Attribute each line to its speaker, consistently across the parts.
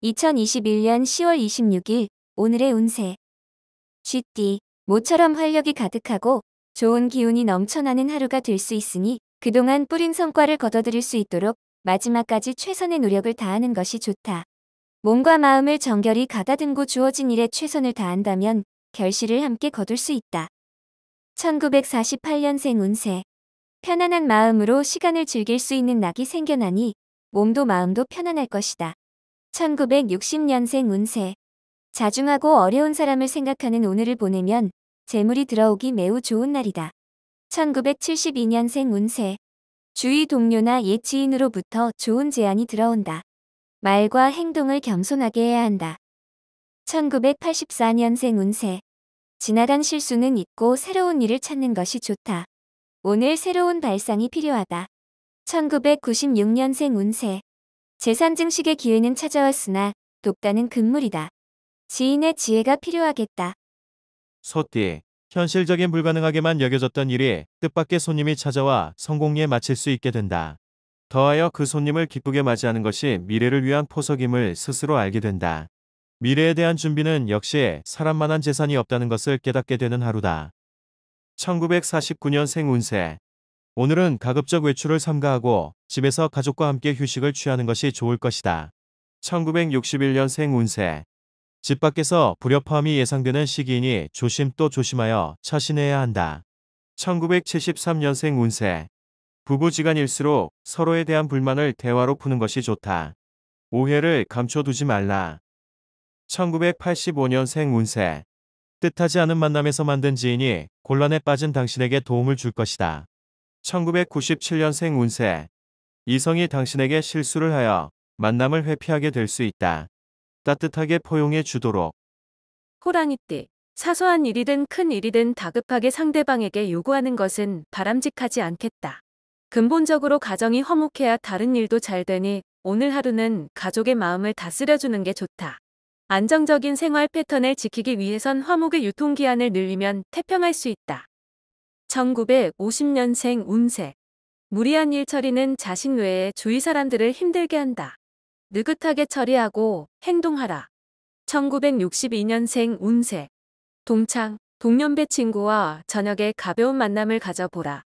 Speaker 1: 2021년 10월 26일 오늘의 운세. 쥐띠, 모처럼 활력이 가득하고 좋은 기운이 넘쳐나는 하루가 될 수 있으니 그동안 뿌린 성과를 거둬들일 수 있도록 마지막까지 최선의 노력을 다하는 것이 좋다. 몸과 마음을 정결히 가다듬고 주어진 일에 최선을 다한다면 결실을 함께 거둘 수 있다. 1948년생 운세. 편안한 마음으로 시간을 즐길 수 있는 낙이 생겨나니 몸도 마음도 편안할 것이다. 1960년생 운세. 자중하고 어려운 사람을 생각하는 오늘을 보내면 재물이 들어오기 매우 좋은 날이다. 1972년생 운세. 주위 동료나 옛 지인으로부터 좋은 제안이 들어온다. 말과 행동을 겸손하게 해야 한다. 1984년생 운세. 지나간 실수는 잊고 새로운 일을 찾는 것이 좋다. 오늘 새로운 발상이 필요하다. 1996년생 운세. 재산 증식의 기회는 찾아왔으나 독단은 금물이다. 지인의 지혜가 필요하겠다.
Speaker 2: 소띠, 현실적인 불가능하게만 여겨졌던 일이 뜻밖의 손님이 찾아와 성공리에 마칠 수 있게 된다. 더하여 그 손님을 기쁘게 맞이하는 것이 미래를 위한 포석임을 스스로 알게 된다. 미래에 대한 준비는 역시 사람만한 재산이 없다는 것을 깨닫게 되는 하루다. 1949년생 운세. 오늘은 가급적 외출을 삼가하고 집에서 가족과 함께 휴식을 취하는 것이 좋을 것이다. 1961년생 운세. 집 밖에서 불협화음이 예상되는 시기이니 조심 또 조심하여 처신해야 한다. 1973년생 운세. 부부지간일수록 서로에 대한 불만을 대화로 푸는 것이 좋다. 오해를 감춰두지 말라. 1985년생 운세. 뜻하지 않은 만남에서 만든 지인이 곤란에 빠진 당신에게 도움을 줄 것이다. 1997년생 운세. 이성이 당신에게 실수를 하여 만남을 회피하게 될 수 있다. 따뜻하게 포용해 주도록.
Speaker 3: 호랑이띠. 사소한 일이든 큰 일이든 다급하게 상대방에게 요구하는 것은 바람직하지 않겠다. 근본적으로 가정이 화목해야 다른 일도 잘 되니 오늘 하루는 가족의 마음을 다스려주는 게 좋다. 안정적인 생활 패턴을 지키기 위해선 화목의 유통기한을 늘리면 태평할 수 있다. 1950년생 운세. 무리한 일 처리는 자신 외에 주위 사람들을 힘들게 한다. 느긋하게 처리하고 행동하라. 1962년생 운세. 동창, 동년배 친구와 저녁에 가벼운 만남을 가져보라.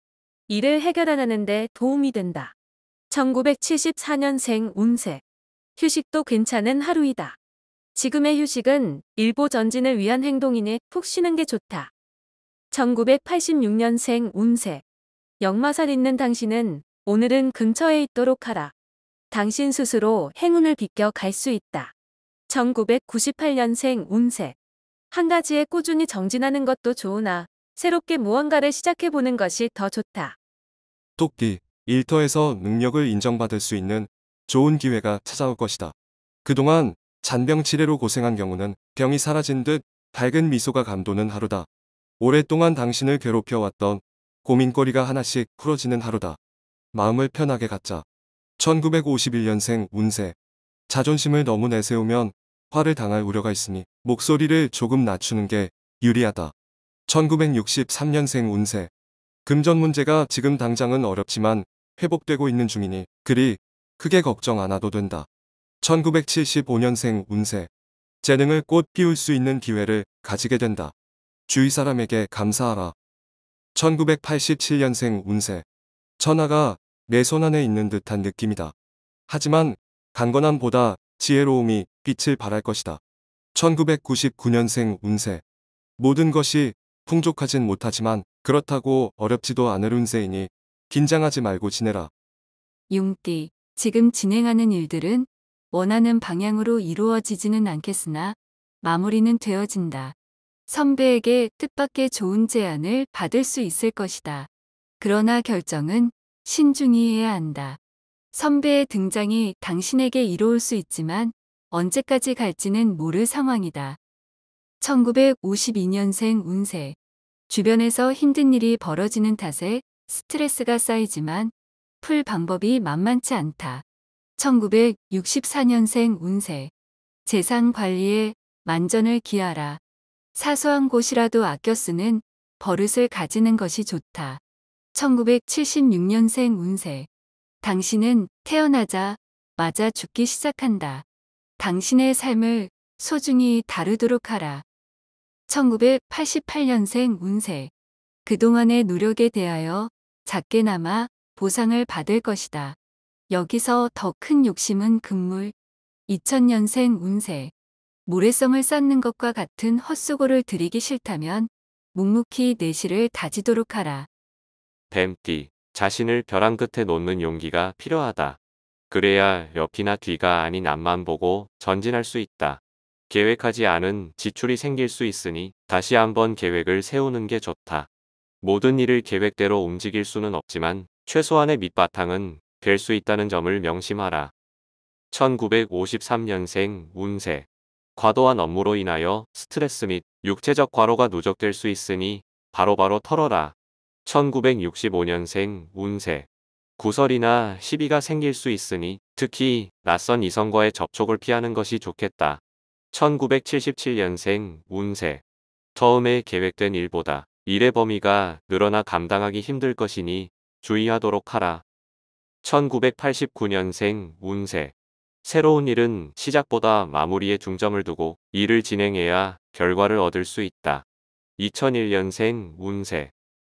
Speaker 3: 일을 해결하는 데 도움이 된다. 1974년생 운세. 휴식도 괜찮은 하루이다. 지금의 휴식은 일보 전진을 위한 행동이니 푹 쉬는 게 좋다. 1986년생 운세. 역마살 있는 당신은 오늘은 근처에 있도록 하라. 당신 스스로 행운을 비껴 갈 수 있다. 1998년생 운세. 한 가지에 꾸준히 정진하는 것도 좋으나 새롭게 무언가를 시작해보는 것이 더 좋다.
Speaker 4: 토끼, 일터에서 능력을 인정받을 수 있는 좋은 기회가 찾아올 것이다. 그동안 잔병 치레로 고생한 경우는 병이 사라진 듯 밝은 미소가 감도는 하루다. 오랫동안 당신을 괴롭혀왔던 고민거리가 하나씩 풀어지는 하루다. 마음을 편하게 갖자. 1951년생 운세. 자존심을 너무 내세우면 화를 당할 우려가 있으니 목소리를 조금 낮추는 게 유리하다. 1963년생 운세. 금전 문제가 지금 당장은 어렵지만 회복되고 있는 중이니 그리 크게 걱정 않아도 된다. 1975년생 운세. 재능을 꽃 피울 수 있는 기회를 가지게 된다. 주위 사람에게 감사하라. 1987년생 운세. 천하가 내 손안에 있는 듯한 느낌이다. 하지만 강건함보다 지혜로움이 빛을 발할 것이다. 1999년생 운세. 모든 것이 풍족하진 못하지만 그렇다고 어렵지도 않을 운세이니 긴장하지 말고 지내라.
Speaker 5: 용띠, 지금 진행하는 일들은 원하는 방향으로 이루어지지는 않겠으나 마무리는 되어진다. 선배에게 뜻밖의 좋은 제안을 받을 수 있을 것이다. 그러나 결정은 신중히 해야 한다. 선배의 등장이 당신에게 이로울 수 있지만 언제까지 갈지는 모를 상황이다. 1952년생 운세. 주변에서 힘든 일이 벌어지는 탓에 스트레스가 쌓이지만 풀 방법이 만만치 않다. 1964년생 운세. 재산 관리에 만전을 기하라. 사소한 곳이라도 아껴 쓰는 버릇을 가지는 것이 좋다. 1976년생 운세. 당신은 태어나자 마자 죽기 시작한다. 당신의 삶을 소중히 다루도록 하라. 1988년생 운세. 그동안의 노력에 대하여 작게나마 보상을 받을 것이다. 여기서 더 큰 욕심은 금물. 2000년생 운세. 모래성을 쌓는 것과 같은 헛수고를 들이기 싫다면 묵묵히 내실을 다지도록 하라.
Speaker 6: 뱀띠, 자신을 벼랑 끝에 놓는 용기가 필요하다. 그래야 옆이나 뒤가 아닌 앞만 보고 전진할 수 있다. 계획하지 않은 지출이 생길 수 있으니 다시 한번 계획을 세우는 게 좋다. 모든 일을 계획대로 움직일 수는 없지만 최소한의 밑바탕은 될 수 있다는 점을 명심하라. 1953년생 운세. 과도한 업무로 인하여 스트레스 및 육체적 과로가 누적될 수 있으니 바로바로 털어라. 1965년생 운세. 구설이나 시비가 생길 수 있으니 특히 낯선 이성과의 접촉을 피하는 것이 좋겠다. 1977년생 운세. 처음에 계획된 일보다 일의 범위가 늘어나 감당하기 힘들 것이니 주의하도록 하라. 1989년생 운세. 새로운 일은 시작보다 마무리에 중점을 두고 일을 진행해야 결과를 얻을 수 있다. 2001년생 운세.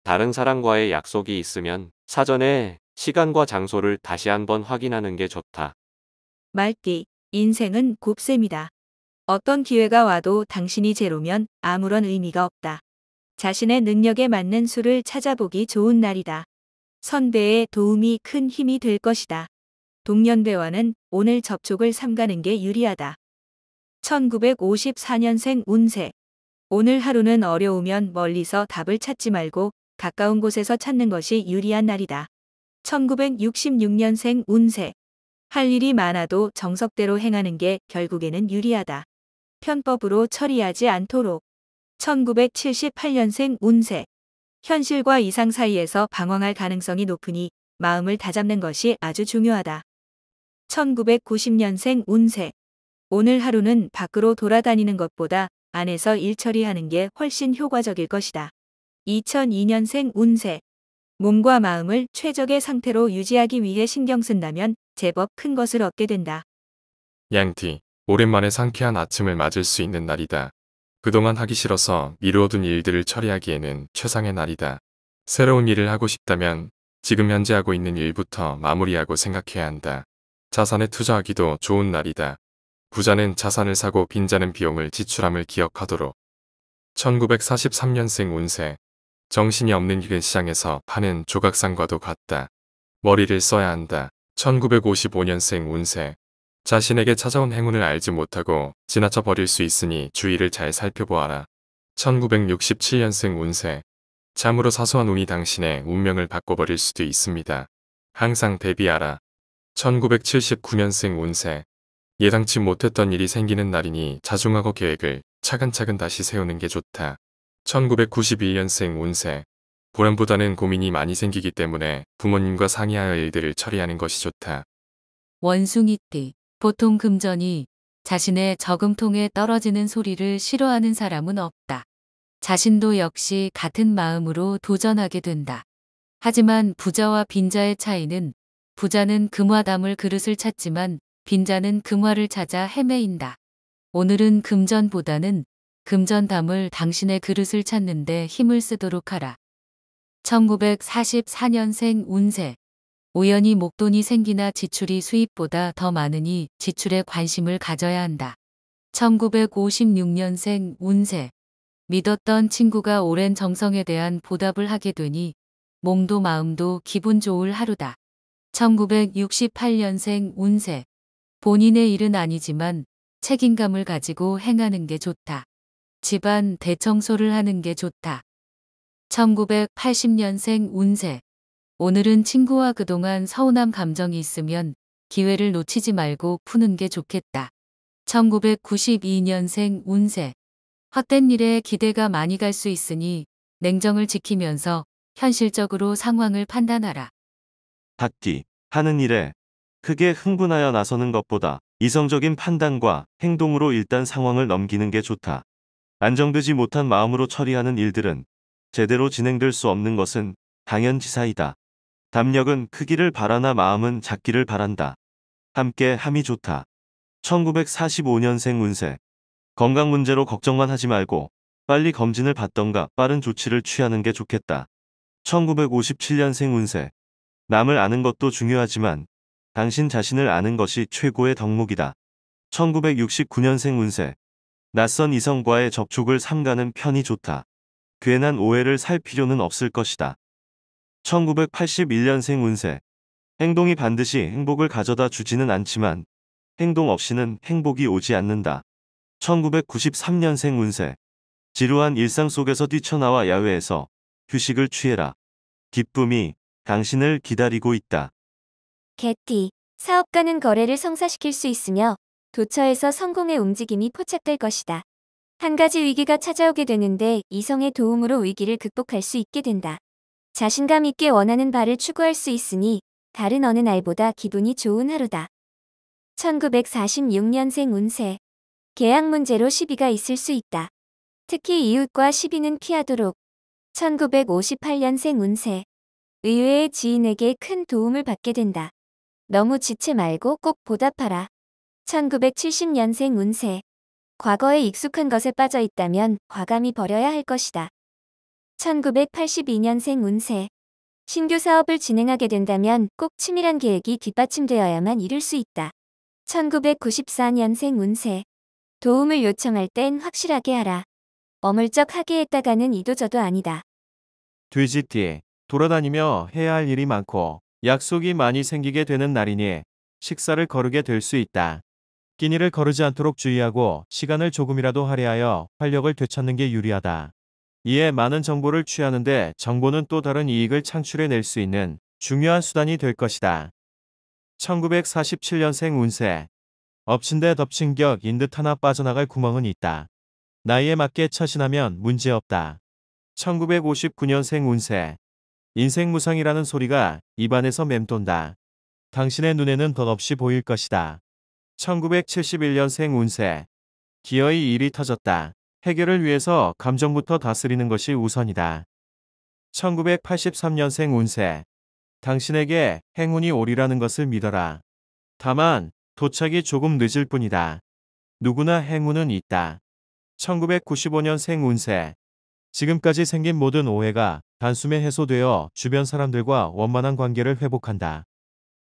Speaker 6: 다른 사람과의 약속이 있으면 사전에 시간과 장소를 다시 한번 확인하는 게 좋다.
Speaker 7: 말띠, 인생은 곱셈이다. 어떤 기회가 와도 당신이 제로면 아무런 의미가 없다. 자신의 능력에 맞는 수를 찾아보기 좋은 날이다. 선배의 도움이 큰 힘이 될 것이다. 동년배와는 오늘 접촉을 삼가는 게 유리하다. 1954년생 운세. 오늘 하루는 어려우면 멀리서 답을 찾지 말고 가까운 곳에서 찾는 것이 유리한 날이다. 1966년생 운세. 할 일이 많아도 정석대로 행하는 게 결국에는 유리하다. 편법으로 처리하지 않도록. 1978년생 운세. 현실과 이상 사이에서 방황할 가능성이 높으니 마음을 다잡는 것이 아주 중요하다. 1990년생 운세. 오늘 하루는 밖으로 돌아다니는 것보다 안에서 일 처리하는 게 훨씬 효과적일 것이다. 2002년생 운세. 몸과 마음을 최적의 상태로 유지하기 위해 신경 쓴다면 제법 큰 것을 얻게 된다.
Speaker 8: 양띠, 오랜만에 상쾌한 아침을 맞을 수 있는 날이다. 그동안 하기 싫어서 미루어둔 일들을 처리하기에는 최상의 날이다. 새로운 일을 하고 싶다면 지금 현재 하고 있는 일부터 마무리하고 생각해야 한다. 자산에 투자하기도 좋은 날이다. 부자는 자산을 사고 빈자는 비용을 지출함을 기억하도록. 1943년생 운세. 정신이 없는 일은 시장에서 파는 조각상과도 같다. 머리를 써야 한다. 1955년생 운세. 자신에게 찾아온 행운을 알지 못하고 지나쳐 버릴 수 있으니 주의를 잘 살펴보아라. 1967년생 운세. 참으로 사소한 운이 당신의 운명을 바꿔버릴 수도 있습니다. 항상 대비하라. 1979년생 운세. 예상치 못했던 일이 생기는 날이니 자중하고 계획을 차근차근 다시 세우는 게 좋다. 1991년생 운세. 불안보다는 고민이 많이 생기기 때문에 부모님과 상의하여 일들을 처리하는 것이 좋다.
Speaker 3: 원숭이띠. 보통 금전이 자신의 저금통에 떨어지는 소리를 싫어하는 사람은 없다. 자신도 역시 같은 마음으로 도전하게 된다. 하지만 부자와 빈자의 차이는 부자는 금화 담을 그릇을 찾지만 빈자는 금화를 찾아 헤매인다. 오늘은 금전보다는 금전 담을 당신의 그릇을 찾는데 힘을 쓰도록 하라. 1944년생 운세. 우연히 목돈이 생기나 지출이 수입보다 더 많으니 지출에 관심을 가져야 한다. 1956년생 운세. 믿었던 친구가 오랜 정성에 대한 보답을 하게 되니 몸도 마음도 기분 좋을 하루다. 1968년생 운세. 본인의 일은 아니지만 책임감을 가지고 행하는 게 좋다. 집안 대청소를 하는 게 좋다. 1980년생 운세. 오늘은 친구와 그동안 서운한 감정이 있으면 기회를 놓치지 말고 푸는 게 좋겠다. 1992년생 운세. 헛된 일에 기대가 많이 갈 수 있으니 냉정을 지키면서 현실적으로 상황을 판단하라.
Speaker 2: 닭띠, 하는 일에 크게 흥분하여 나서는 것보다 이성적인 판단과 행동으로 일단 상황을 넘기는 게 좋다. 안정되지 못한 마음으로 처리하는 일들은 제대로 진행될 수 없는 것은 당연지사이다. 담력은 크기를 바라나 마음은 작기를 바란다. 함께 함이 좋다. 1945년생 운세. 건강 문제로 걱정만 하지 말고 빨리 검진을 받던가 빠른 조치를 취하는 게 좋겠다. 1957년생 운세. 남을 아는 것도 중요하지만 당신 자신을 아는 것이 최고의 덕목이다. 1969년생 운세. 낯선 이성과의 접촉을 삼가는 편이 좋다. 괜한 오해를 살 필요는 없을 것이다. 1981년생 운세. 행동이 반드시 행복을 가져다 주지는 않지만 행동 없이는 행복이 오지 않는다. 1993년생 운세. 지루한 일상 속에서 뛰쳐나와 야외에서 휴식을 취해라. 기쁨이 당신을 기다리고 있다.
Speaker 1: 개띠. 사업가는 거래를 성사시킬 수 있으며 도처에서 성공의 움직임이 포착될 것이다. 한 가지 위기가 찾아오게 되는데 이성의 도움으로 위기를 극복할 수 있게 된다. 자신감 있게 원하는 바를 추구할 수 있으니 다른 어느 날보다 기분이 좋은 하루다. 1946년생 운세. 계약 문제로 시비가 있을 수 있다. 특히 이웃과 시비는 피하도록. 1958년생 운세. 의외의 지인에게 큰 도움을 받게 된다. 너무 지체 말고 꼭 보답하라. 1970년생 운세. 과거에 익숙한 것에 빠져 있다면 과감히 버려야 할 것이다. 1982년생 운세. 신규 사업을 진행하게 된다면 꼭 치밀한 계획이 뒷받침되어야만 이룰 수 있다. 1994년생 운세. 도움을 요청할 땐 확실하게 하라. 어물쩍하게 했다가는 이도저도 아니다.
Speaker 2: 돼지띠. 돌아다니며 해야 할 일이 많고 약속이 많이 생기게 되는 날이니 식사를 거르게 될 수 있다. 끼니를 거르지 않도록 주의하고 시간을 조금이라도 할애하여 활력을 되찾는 게 유리하다. 이에 많은 정보를 취하는데 정보는 또 다른 이익을 창출해낼 수 있는 중요한 수단이 될 것이다. 1947년생 운세. 엎친 데 덮친 격인 듯 하나 빠져나갈 구멍은 있다. 나이에 맞게 처신하면 문제없다. 1959년생 운세. 인생무상이라는 소리가 입안에서 맴돈다. 당신의 눈에는 덧없이 보일 것이다. 1971년생 운세. 기어이 일이 터졌다. 해결을 위해서 감정부터 다스리는 것이 우선이다. 1983년생 운세. 당신에게 행운이 오리라는 것을 믿어라. 다만 도착이 조금 늦을 뿐이다. 누구나 행운은 있다. 1995년생 운세. 지금까지 생긴 모든 오해가 단숨에 해소되어 주변 사람들과 원만한 관계를 회복한다.